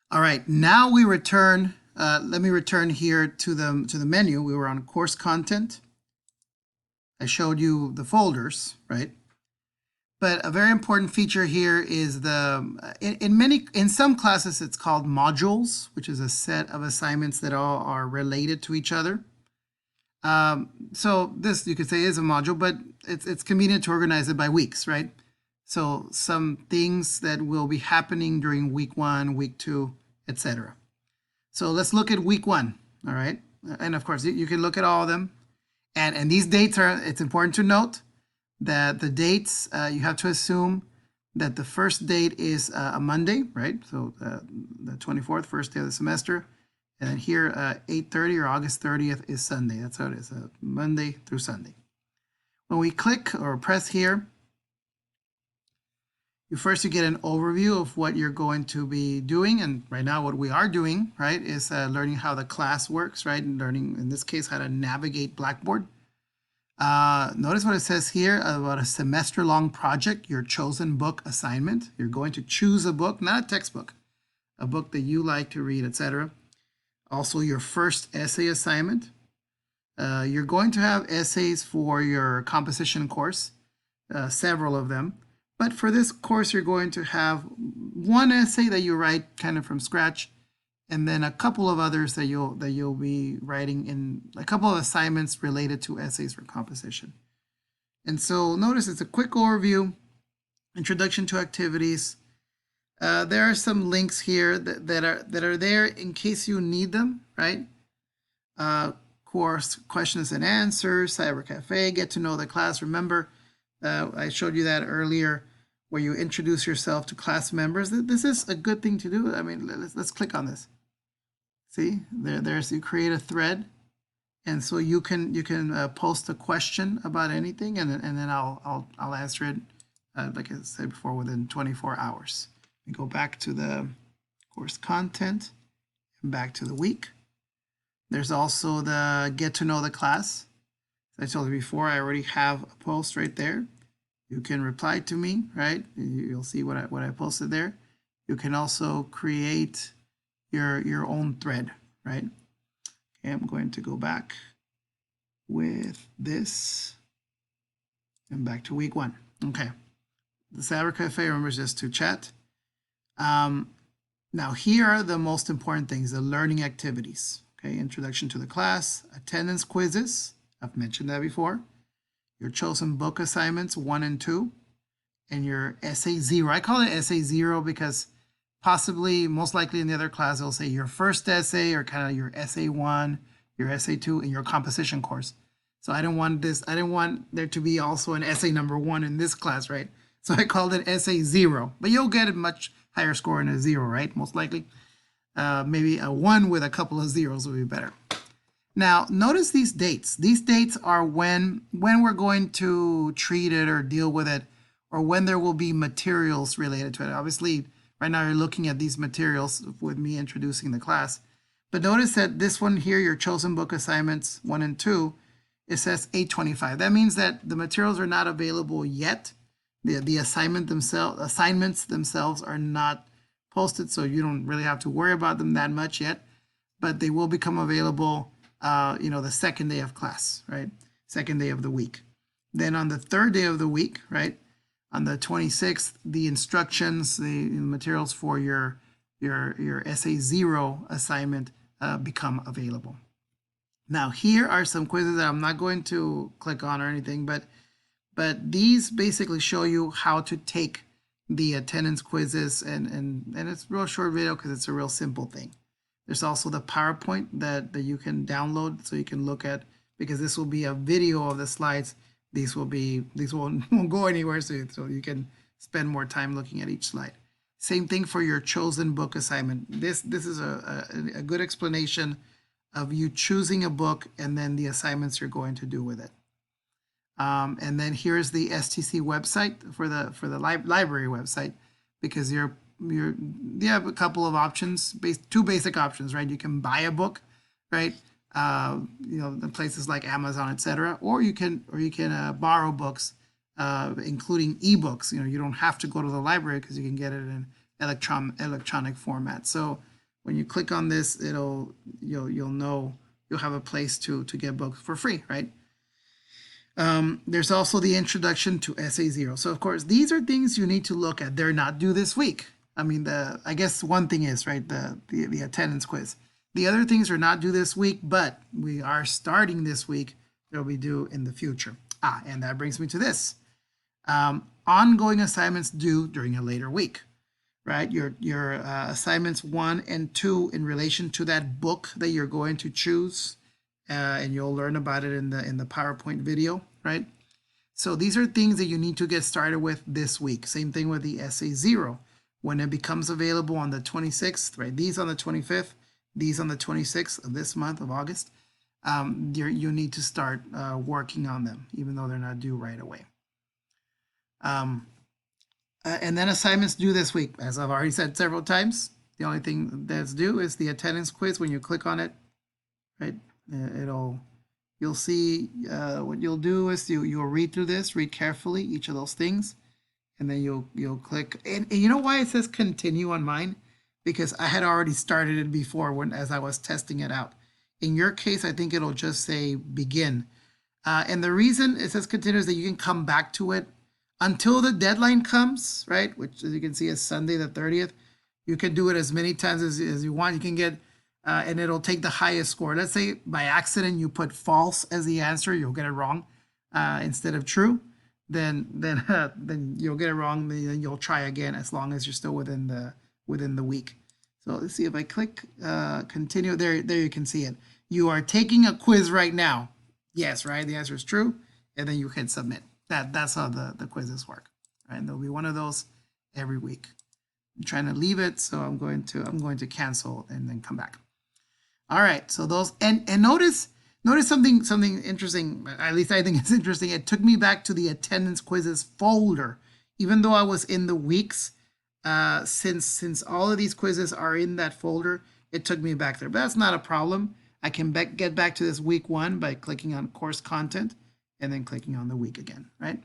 All right, now we return. Let me return here to the menu. We were on course content. I showed you the folders, right? But a very important feature here is in some classes it's called modules, which is a set of assignments that all are related to each other. So this you could say is a module, but it's convenient to organize it by weeks, right? So some things that will be happening during week 1, week 2, etc. So let's look at week 1, all right? And of course, you can look at all of them. And these dates it's important to note that the dates, you have to assume that the first date is a Monday, right? So the 24th, first day of the semester. And then here, 8:30 or August 30th is Sunday. That's how it is, Monday through Sunday. When we click or press here, you get an overview of what you're going to be doing. And right now what we are doing, right, is learning how the class works, right? And learning, in this case, how to navigate Blackboard. Notice what it says here about a semester-long project, your chosen book assignment. You're going to choose a book, not a textbook, a book that you like to read, etc. Also, your first essay assignment. You're going to have essays for your composition course, several of them. But for this course, you're going to have one essay that you write kind of from scratch, and then a couple of others that you'll be writing in a couple of assignments related to essays for composition. And so notice it's a quick overview, introduction to activities. There are some links here that are there in case you need them, right? Course questions and answers, Cyber Cafe, get to know the class. Remember, I showed you that earlier, where you introduce yourself to class members. This is a good thing to do. I mean, let's click on this. See, there's you create a thread, and so you can post a question about anything, and then I'll answer it, like I said before, within 24 hours. We go back to the course content and back to the week. There's also the get to know the class. As I told you before, I already have a post right there. You can reply to me, right? You'll see what I posted there. You can also create your own thread, right? Okay, I'm going to go back with this and back to week 1. Okay, the Cyber Cafe, remember, is just to chat. Now here are the most important things, the learning activities. Okay, introduction to the class, attendance quizzes, I've mentioned that before, your chosen book assignments 1 and 2, and your essay 0. I call it essay 0 because possibly, most likely in the other class, they'll say your first essay or kind of your essay 1, your essay 2, and your composition course. So I didn't want there to be also an essay number 1 in this class, right? So I called it essay 0, but you'll get a much higher score in a 0, right? Most likely. Maybe a 1 with a couple of zeros would be better. Now, notice these dates. These dates are when we're going to treat it or deal with it, or when there will be materials related to it. Obviously, right now you're looking at these materials with me introducing the class. But notice that this one here, your chosen book assignments 1 and 2, it says 8/25. That means that the materials are not available yet. The assignments themselves are not posted, so you don't really have to worry about them that much yet. But they will become available, the second day of class, right? Second day of the week. Then on the third day of the week, right? On the 26th, the instructions, the materials for your essay 0 assignment become available. Now here are some quizzes that I'm not going to click on or anything, but these basically show you how to take the attendance quizzes, and it's a real short video because it's a real simple thing. There's also the PowerPoint that you can download so you can look at, because this will be a video of the slides. These won't go anywhere, so you can spend more time looking at each slide. Same thing for your chosen book assignment. This is a good explanation of you choosing a book and then the assignments you're going to do with it. And then here's the STC website for the library website, because you have a couple of options, two basic options, right? You can buy a book, right? In places like Amazon, etc., or you can borrow books, including ebooks. You don't have to go to the library because you can get it in electronic format. So when you click on this, you'll know you'll have a place to get books for free, right? There's also the introduction to Essay Zero. So of course, these are things you need to look at. They're not due this week. I mean, I guess one thing is, right, the attendance quiz. The other things are not due this week, but we are starting this week. They'll be due in the future. And that brings me to this. Ongoing assignments due during a later week, right? Your assignments 1 and 2 in relation to that book that you're going to choose, and you'll learn about it in the PowerPoint video, right? So these are things that you need to get started with this week. Same thing with the Essay Zero. When it becomes available on the 26th, right? These on the 25th, these on the 26th of this month of August, you need to start working on them, even though they're not due right away. And then assignments due this week, as I've already said several times. The only thing that's due is the attendance quiz. When you click on it, right, you'll see what you'll do is you'll read through this, read carefully each of those things, and then you'll click. And you know why it says continue on mine? Because I had already started it before as I was testing it out. In your case, I think it'll just say begin. And the reason it says continue is that you can come back to it until the deadline comes, right? Which, as you can see, is Sunday the 30th. You can do it as many times as you want. You can get, and it'll take the highest score. Let's say by accident you put false as the answer, you'll get it wrong instead of true. Then you'll get it wrong. Then you'll try again as long as you're still within the week. So let's see if I click continue. There you can see it. You are taking a quiz right now. Yes, right? The answer is true. And then you hit submit. That's how the quizzes work. Right? And there'll be one of those every week. I'm trying to leave it, so I'm going to cancel and then come back. All right. So those and notice something interesting. At least I think it's interesting. It took me back to the attendance quizzes folder, even though I was in the weeks. Since all of these quizzes are in that folder, it took me back there. But that's not a problem. I can get back to this week 1 by clicking on course content and then clicking on the week again, right?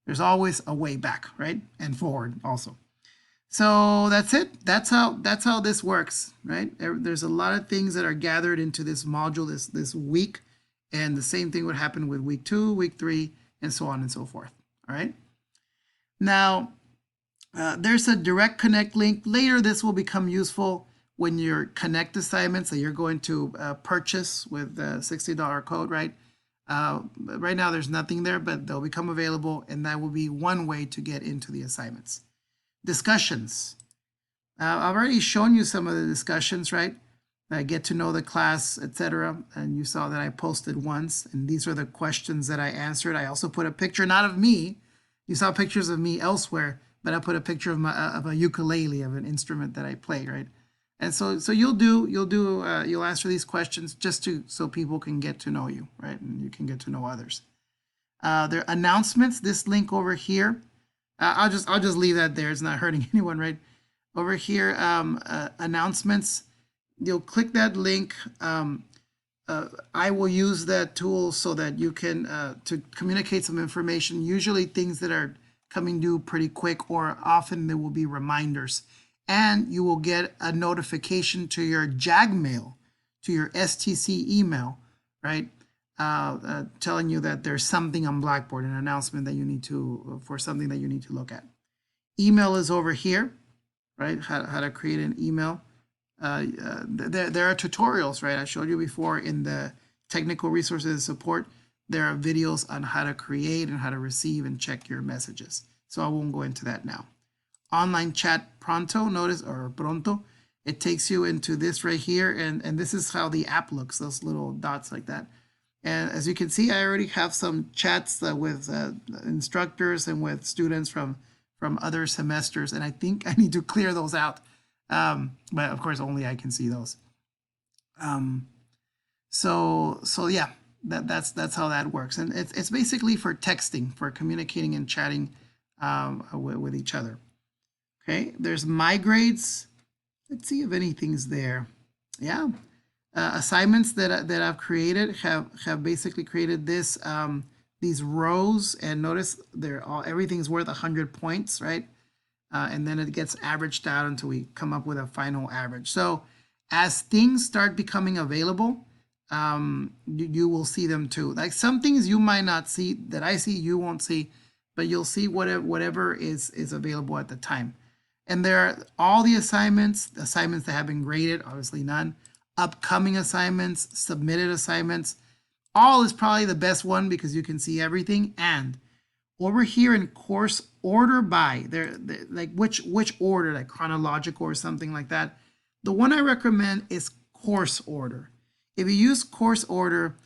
There's always a way back, right? And forward also. So that's it. That's how this works, right? There's a lot of things that are gathered into this module this week, and the same thing would happen with week 2, week 3, and so on and so forth. All right. Now, there's a direct connect link. Later, this will become useful when your connect assignments that you're going to purchase with the $60 code, right? Right now, there's nothing there, but they'll become available, and that will be one way to get into the assignments. Discussions. I've already shown you some of the discussions, right? Get to know the class, etc. And you saw that I posted once, and these are the questions that I answered. I also put a picture, not of me. You saw pictures of me elsewhere, but I put a picture of a ukulele, of an instrument that I play, right? And so you'll answer these questions just so people can get to know you, right? And you can get to know others. There are announcements. This link over here, I'll just leave that there. It's not hurting anyone, right? Over here, announcements. You'll click that link. I will use that tool so that you can to communicate some information. Usually things that are coming due pretty quick, or often there will be reminders. And you will get a notification to your JAG mail, to your STC email, right? Telling you that there's something on Blackboard, an announcement that you need to, for something that you need to look at. Email is over here, right? How to create an email. There are tutorials, right? I showed you before in the technical resources and support. There are videos on how to create and how to receive and check your messages. So I won't go into that now. Online chat pronto, notice, or pronto, it takes you into this right here, and this is how the app looks, those little dots like that. And as you can see, I already have some chats with instructors and with students from other semesters, and I think I need to clear those out. But of course, only I can see those. So yeah, that's how that works, and it's basically for texting, for communicating and chatting with each other. Okay, there's my grades. Let's see if anything's there. Yeah, assignments that I've created have basically created this these rows, and notice everything's worth 100 points, right? And then it gets averaged out until we come up with a final average. So As things start becoming available, you will see them too. Like some things you might not see that I see, you won't see, but you'll see whatever is available at the time. And there are all the assignments that have been graded, obviously none, upcoming assignments, submitted assignments. All is probably the best one because you can see everything. And over here in course order by, there like which order, like chronological or something like that. The one I recommend is course order. If you use course order,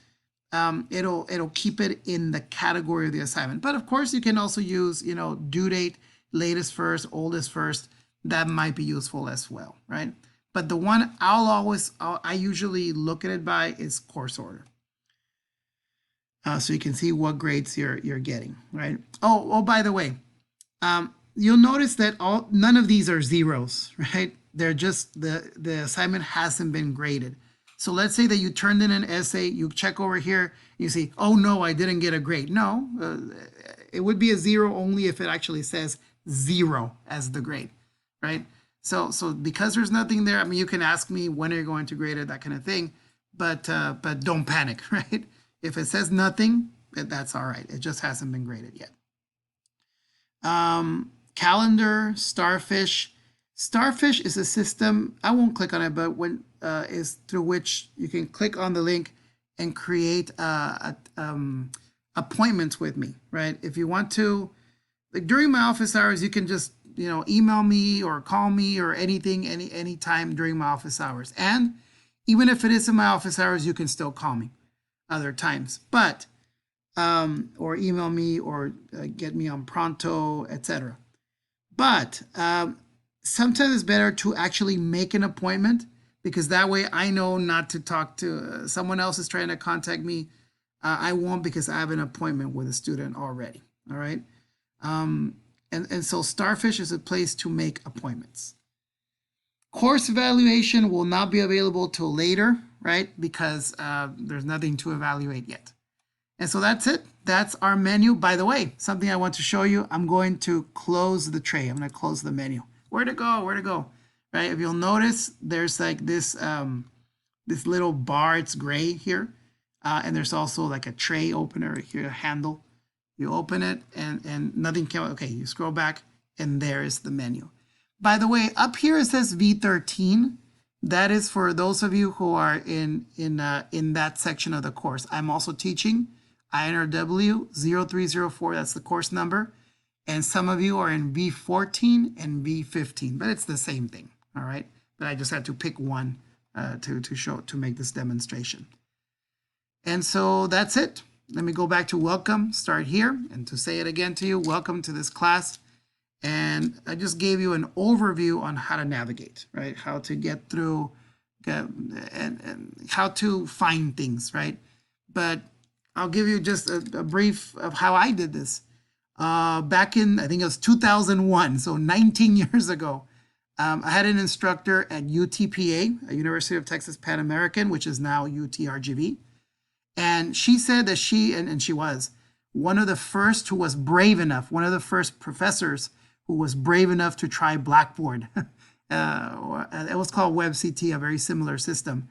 it'll keep it in the category of the assignment. But of course, you can also use, due date, latest first, oldest first. That might be useful as well, right? But the one I usually look at it by is course order. So you can see what grades you're getting, right? Oh, by the way, you'll notice that none of these are zeros, right? They're just the assignment hasn't been graded. So let's say that you turned in an essay, you check over here, you see, oh no, I didn't get a grade. No, it would be a 0 only if it actually says 0 as the grade, right? So because there's nothing there, I mean, you can ask me when are you going to grade it, that kind of thing, but don't panic, right? If it says nothing, that's all right. It just hasn't been graded yet. Calendar, Starfish. Starfish is a system, I won't click on it, but is through which you can click on the link and create appointments with me, right? If you want to, like during my office hours, you can just, email me or call me or anything, any time during my office hours. And even if it is in my office hours, you can still call me other times, but, or email me or get me on Pronto, etc. But sometimes it's better to actually make an appointment because that way I know not to talk to someone else is trying to contact me. I won't because I have an appointment with a student already. All right. And so Starfish is a place to make appointments. Course evaluation will not be available till later, right? Because there's nothing to evaluate yet. And so that's it. That's our menu. By the way, something I want to show you, I'm going to close the tray. I'm going to close the menu. Where to go? Where to go? Right? If you'll notice, there's like this this little bar. It's gray here. And there's also like a tray opener here, a handle. You open it and nothing came. Okay, you scroll back and there is the menu. By the way, up here it says V13. That is for those of you who are in that section of the course. I'm also teaching INRW 0304. That's the course number. And some of you are in V14 and V15, but it's the same thing. All right. But I just had to pick one to make this demonstration. And so that's it. Let me go back to welcome, start here, and to say it again to you, welcome to this class. And I just gave you an overview on how to navigate, right? How to get through and how to find things, right? But I'll give you just a brief of how I did this. Back in, I think it was 2001, so 19 years ago, I had an instructor at UTPA, University of Texas Pan American, which is now UTRGV. And she said that and she was one of the first who was brave enough, one of the first professors who was brave enough to try Blackboard. It was called WebCT, a very similar system.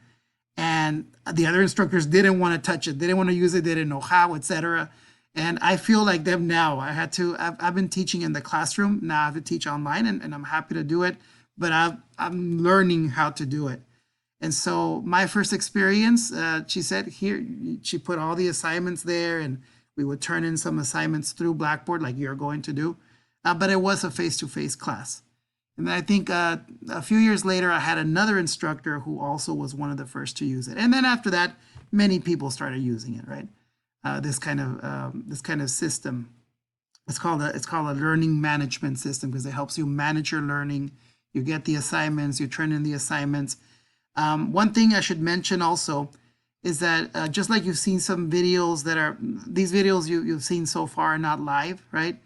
And the other instructors didn't want to touch it. They didn't want to use it. They didn't know how, etc. And I feel like them now. I've been teaching in the classroom. Now I have to teach online and I'm happy to do it, but I'm learning how to do it. And so my first experience, she said here, she put all the assignments there and we would turn in some assignments through Blackboard like you're going to do. But it was a face-to-face class. And I think a few years later, I had another instructor who also was one of the first to use it. And then after that, many people started using it, right? This kind of system. It's called a learning management system because it helps you manage your learning. You get the assignments, you turn in the assignments. One thing I should mention also is that just like you've seen some videos these videos you've seen so far are not live, right?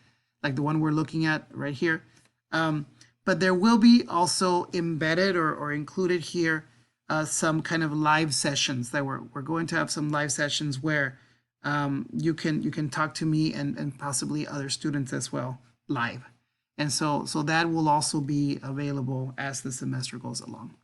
Like the one we're looking at right here. But there will be also embedded or included here some kind of live sessions that we're going to have some live sessions where you can talk to me and possibly other students as well live. And so that will also be available as the semester goes along.